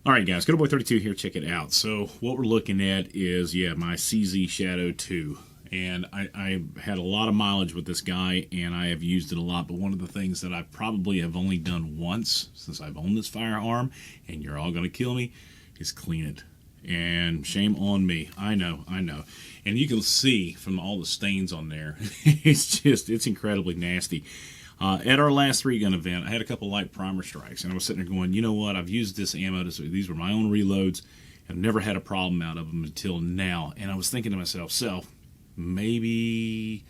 Alright guys, GoodBoy32 here, check it out. So what we're looking at is, my CZ Shadow 2. And I had a lot of mileage with this guy, and I have used it a lot, but one of the things that I probably have only done once since I've owned this firearm, and you're all going to kill me, is clean it. And shame on me. I know. And you can see from all the stains on there, it's incredibly nasty. At our last 3-gun event, I had a couple light primer strikes, and I was sitting there going, you know what, I've used this ammo, these were my own reloads, I've never had a problem out of them until now. And I was thinking to myself, maybe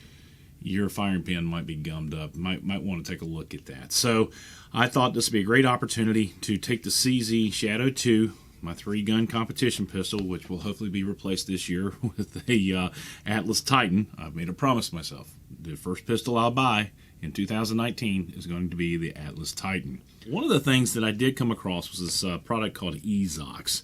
your firing pin might be gummed up, might want to take a look at that. So I thought this would be a great opportunity to take the CZ Shadow 2, my 3-gun competition pistol, which will hopefully be replaced this year with a Atlas Titan. I've made a promise to myself. The first pistol I'll buy in 2019 is going to be the Atlas Titan. One of the things that I did come across was this product called EEZOX.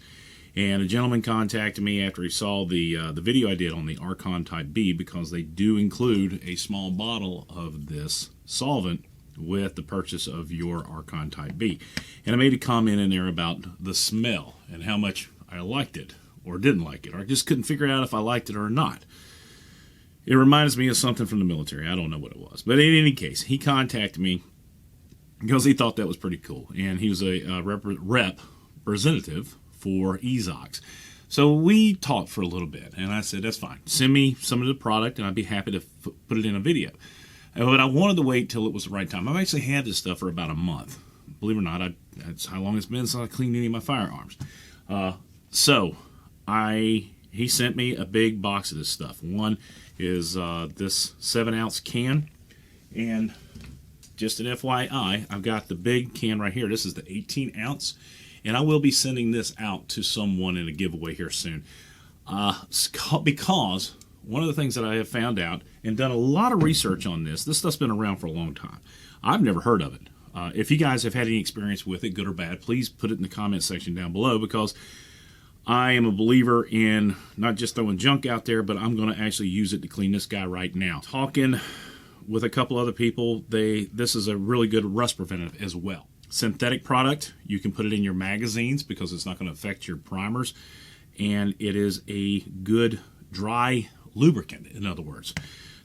And a gentleman contacted me after he saw the video I did on the Archon Type B, because they do include a small bottle of this solvent with the purchase of your Archon Type B. And I made a comment in there about the smell and how much I liked it or didn't like it, or I just couldn't figure out if I liked it or not. It reminds me of something from the military. I don't know what it was. But in any case, he contacted me because he thought that was pretty cool. And he was a representative for EEZOX. So we talked for a little bit, and I said, that's fine. Send me some of the product, and I'd be happy to put it in a video. But I wanted to wait till it was the right time. I've actually had this stuff for about a month. Believe it or not, that's how long it's been since I cleaned any of my firearms. He sent me a big box of this stuff. One is this 7-ounce can, and just an FYI, I've got the big can right here. This is the 18-ounce, and I will be sending this out to someone in a giveaway here soon. Because one of the things that I have found out and done a lot of research on this stuff's been around for a long time. I've never heard of it. If you guys have had any experience with it, good or bad, please put it in the comment section down below, because I am a believer in not just throwing junk out there, but I'm going to actually use it to clean this guy right now. Talking with a couple other people, this is a really good rust preventative as well. Synthetic product, you can put it in your magazines because it's not going to affect your primers, and it is a good dry lubricant, in other words.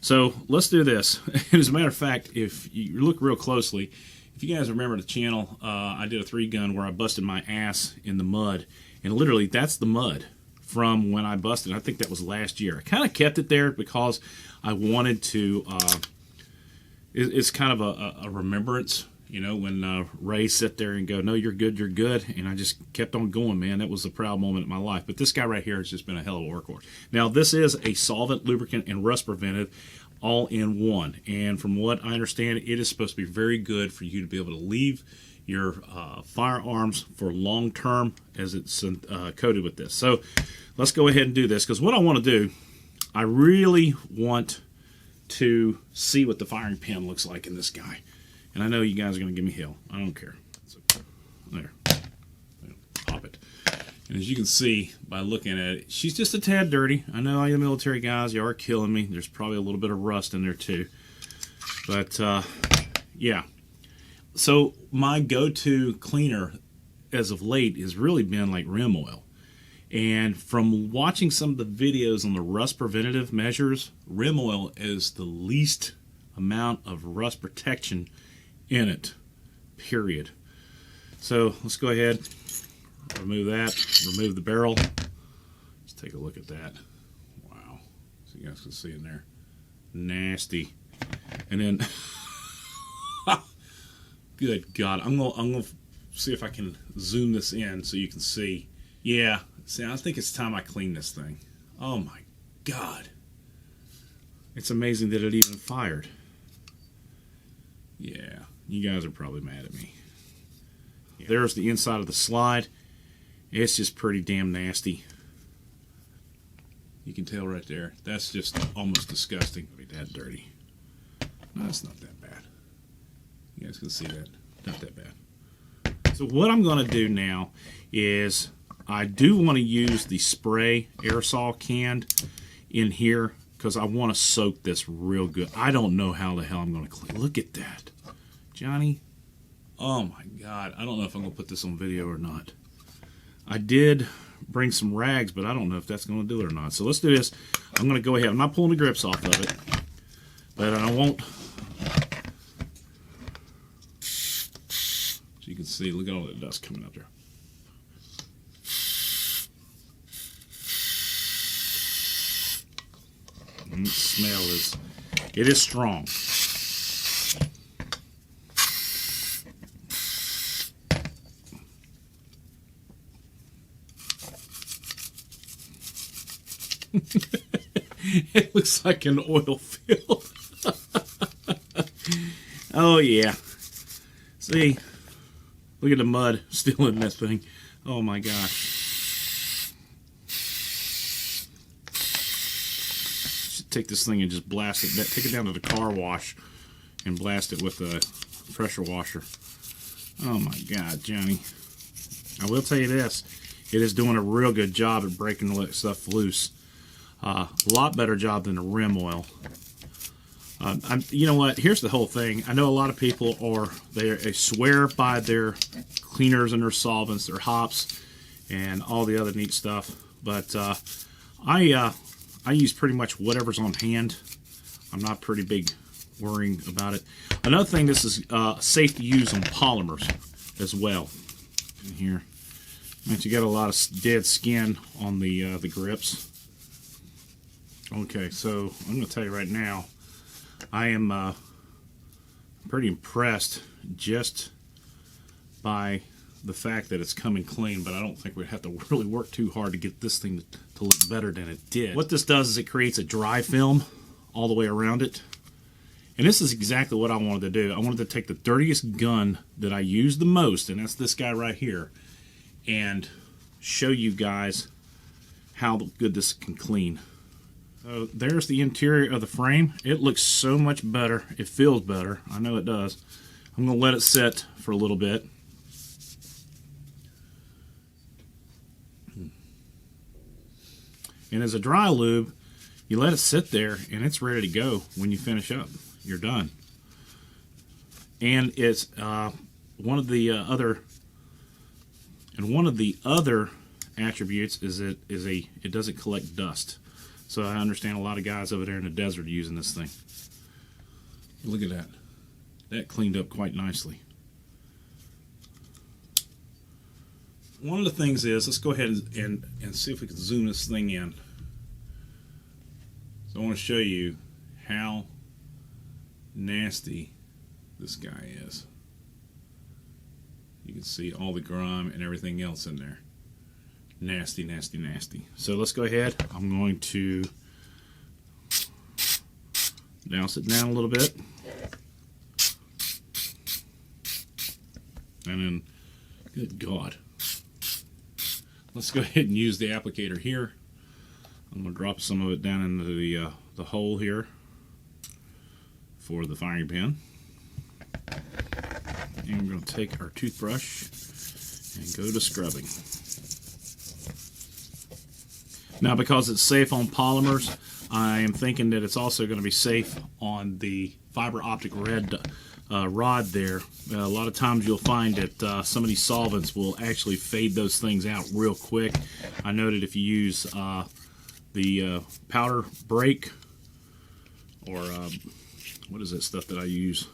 So let's do this. As a matter of fact, if you look real closely, if you guys remember the channel, I did a 3-gun where I busted my ass in the mud. And literally, that's the mud from when I busted. I think that was last year. I kind of kept it there because I wanted to, it's kind of a remembrance, you know, when Ray sit there and go, no, you're good, and I just kept on going, man. That was a proud moment in my life. But this guy right here has just been a hell of a workhorse. Now, this is a solvent, lubricant, and rust preventive all in one. And from what I understand, it is supposed to be very good for you to be able to leave your firearms for long term as it's coated with this. So let's go ahead and do this, because what I want to do, I really want to see what the firing pin looks like in this guy. And I know you guys are going to give me hell. I don't care. So, there. Pop it. And as you can see by looking at it, she's just a tad dirty. I know all you military guys, you are killing me. There's probably a little bit of rust in there too. But yeah. So my go-to cleaner as of late has really been like rim oil. And from watching some of the videos on the rust preventative measures, rim oil is the least amount of rust protection in it, period. So let's go ahead, remove that, remove the barrel. Let's take a look at that. Wow. So you guys can see in there. Nasty. And then good God, I'm gonna see if I can zoom this in so you can see. Yeah, see, I think it's time I clean this thing. Oh my God. It's amazing that it even fired. Yeah, you guys are probably mad at me. Yeah. There's the inside of the slide. It's just pretty damn nasty. You can tell right there. That's just almost disgusting. Be that dirty. No, it's not that bad. You guys can see that. Not that bad. So what I'm going to do now is I do want to use the spray aerosol can in here because I want to soak this real good. I don't know how the hell I'm going to clean. Look at that. Johnny. Oh my God. I don't know if I'm going to put this on video or not. I did bring some rags, but I don't know if that's going to do it or not. So let's do this. I'm going to go ahead. I'm not pulling the grips off of it, but I won't. So you can see, look at all that dust coming up there. And the smell is, it is strong. It looks like an oil field. Oh yeah. See, look at the mud still in that thing. Oh my gosh. Should take this thing and just blast it. Take it down to the car wash and blast it with a pressure washer. Oh my God, Johnny. I will tell you this. It is doing a real good job at breaking the stuff loose. A lot better job than the rim oil. You know what? Here's the whole thing. I know a lot of people they swear by their cleaners and their solvents, their hops, and all the other neat stuff. But I use pretty much whatever's on hand. I'm not pretty big worrying about it. Another thing, this is safe to use on polymers as well. In here, but you got a lot of dead skin on the grips. Okay, so I'm going to tell you right now, I am pretty impressed just by the fact that it's coming clean, but I don't think we'd have to really work too hard to get this thing to look better than it did. What this does is it creates a dry film all the way around it. And this is exactly what I wanted to do. I wanted to take the dirtiest gun that I use the most, and that's this guy right here, and show you guys how good this can clean. So there's the interior of the frame. It looks so much better. It feels better. I know it does. I'm going to let it sit for a little bit. And as a dry lube, you let it sit there and it's ready to go when you finish up. You're done. And it's one of the other attributes is it doesn't collect dust. So I understand a lot of guys over there in the desert are using this thing. Look at that. That cleaned up quite nicely. One of the things is, let's go ahead and see if we can zoom this thing in. So I want to show you how nasty this guy is. You can see all the grime and everything else in there. Nasty, nasty, nasty. So let's go ahead. I'm going to douse it down a little bit. And then, good God. Let's go ahead and use the applicator here. I'm going to drop some of it down into the hole here for the firing pin. And we're going to take our toothbrush and go to scrubbing. Now, because it's safe on polymers, I am thinking that it's also going to be safe on the fiber optic red rod there. A lot of times you'll find that some of these solvents will actually fade those things out real quick. I know that if you use the powder break, or what is that stuff that I use?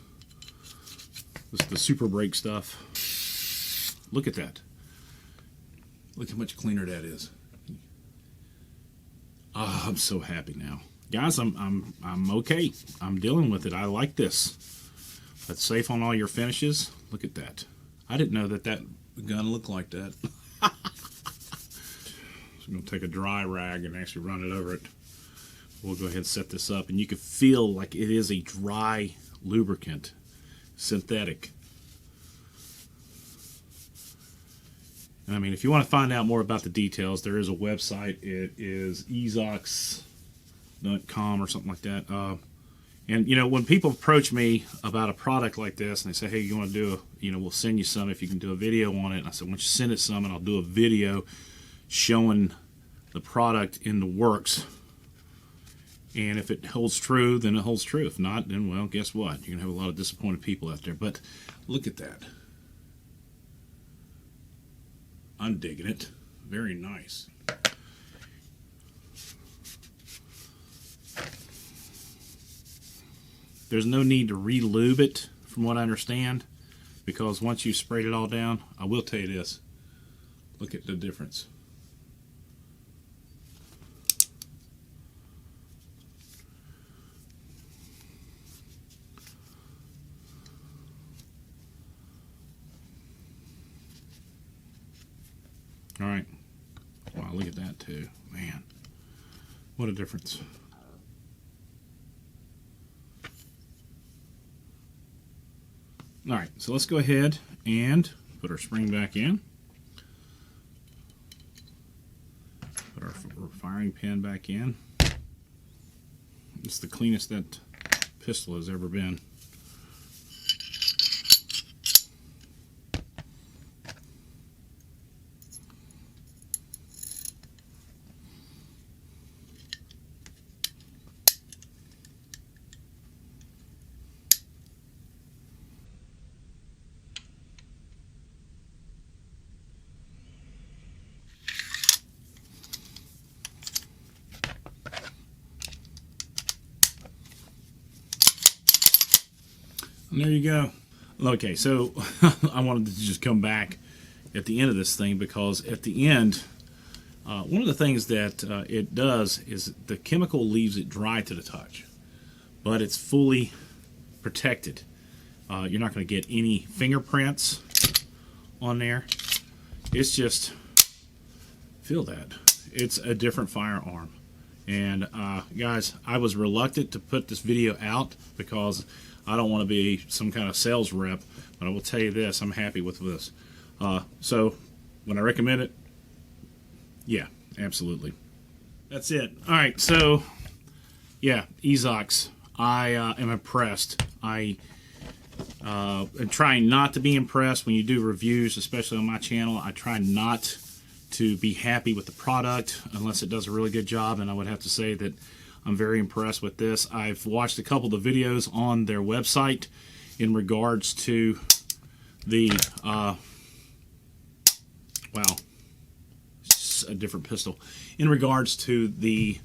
This is the super break stuff. Look at that. Look how much cleaner that is. Oh, I'm so happy now, guys. I'm okay. I'm dealing with it. I like this. It's safe on all your finishes. Look at that. I didn't know that gun looked like that. So I'm going to take a dry rag and actually run it over it. We'll go ahead and set this up, and you can feel like it is a dry lubricant, synthetic. I mean, if you want to find out more about the details, there is a website. It is EEZOX.com or something like that. And, you know, when people approach me about a product like this and they say, hey, you want to do we'll send you some if you can do a video on it. And I said, why don't you send it some and I'll do a video showing the product in the works. And if it holds true, then it holds true. If not, then, well, guess what? You're going to have a lot of disappointed people out there. But look at that. I'm digging it. very nice. There's no need to re-lube it, from what I understand, because once you've sprayed it all down, I will tell you this. Look at the difference. All right. Wow, look at that too. Man, what a difference. All right, so let's go ahead and put our spring back in. Put our firing pin back in. It's the cleanest that pistol has ever been. And there you go. Okay, so I wanted to just come back at the end of this thing, because at the end, one of the things that it does is the chemical leaves it dry to the touch, but it's fully protected. You're not going to get any fingerprints on there. It's just, feel that. It's a different firearm. And guys, I was reluctant to put this video out because I don't want to be some kind of sales rep, but I will tell you this, I'm happy with this. So, when I recommend it, yeah, absolutely. That's it. All right, so, yeah, EEZOX. I am impressed. I am trying not to be impressed when you do reviews, especially on my channel. I try not to be happy with the product unless it does a really good job, and I would have to say that I'm very impressed with this. I've watched a couple of the videos on their website in regards to the, wow, it's a different pistol. In regards to the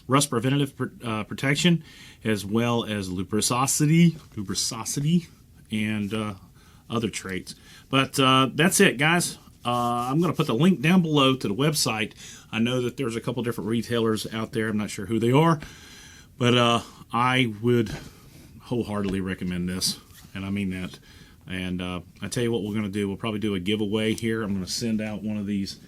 rust preventative protection, as well as lubricity, and other traits. But that's it, guys. I'm going to put the link down below to the website. I know that there's a couple different retailers out there. I'm not sure who they are, but I would wholeheartly recommend this, and I mean that. And I tell you what we're going to do. We'll probably do a giveaway here. I'm going to send out one of these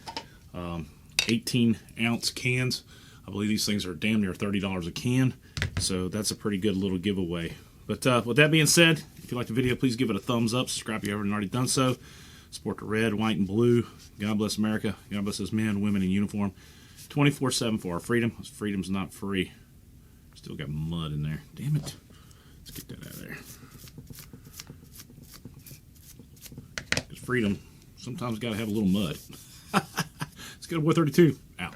18-ounce cans. I believe these things are damn near $30 a can, so that's a pretty good little giveaway. But with that being said, if you like the video, please give it a thumbs up. Subscribe if you haven't already done so. Support the red, white, and blue. God bless America. God bless those men, women in uniform. 24/7 for our freedom. Freedom's not free. Still got mud in there. Damn it. Let's get that out of there. Because freedom sometimes got to have a little mud. Let's go to War 32. Out.